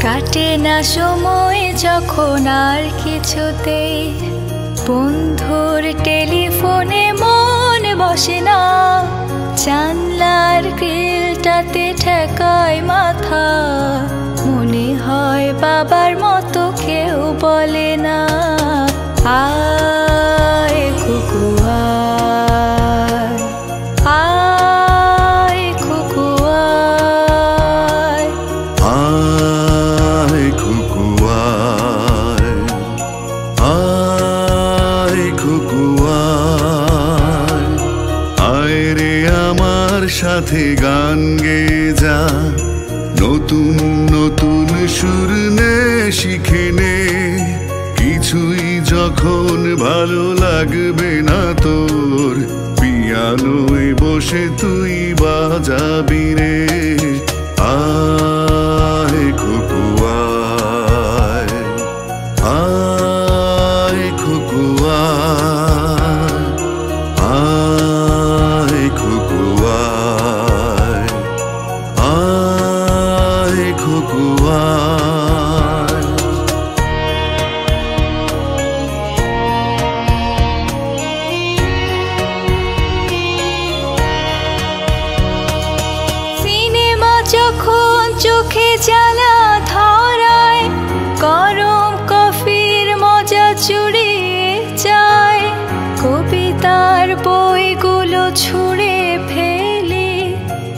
কাটে না সময় যখন আর কিছুতেই বন্ধুর টেলিফোনে মন বসে না, জানলার গ্রিলটাতে ঠেকায় মাথা, মনে হয় বাবার মতো কেউ বলে না আয় কুকু আয়, আয় কুকু আয়, আয় কুকু আয়, আয় কুকু আয়, আয় রে আমার সাথে গান গেয়ে যা, নতুন নতুন সুর নে শিখে নে, কিছুই যখন ভালো লাগবে না তোর, পিয়ানোয় বসে তুই বাজাবি রে, আয় কুকু আয়, আয় কুকু আয়, আয় কুকু আয়, আয় কুকু আয়। সিনেমা যখন চোখে জ্বালা ধরায়, গরম কফির মজা চুরিয়ে যায়, কবিতার বইগুলো ছুঁড়ে ফেলে,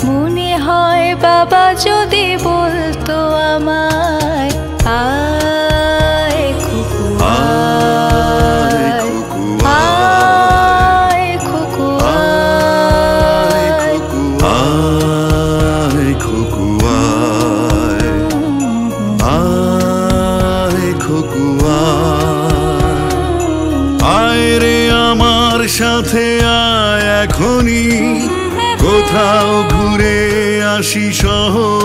মনে হয় বাবা যদি বলতো আমায় আয় কুকু আয়, আয় কুকু আয়, আয় কুকু আয়, আয় কুকু আয়, আয় রে আমার সাথে আয় এখনই, কোথাও ঘুরে আসি শহর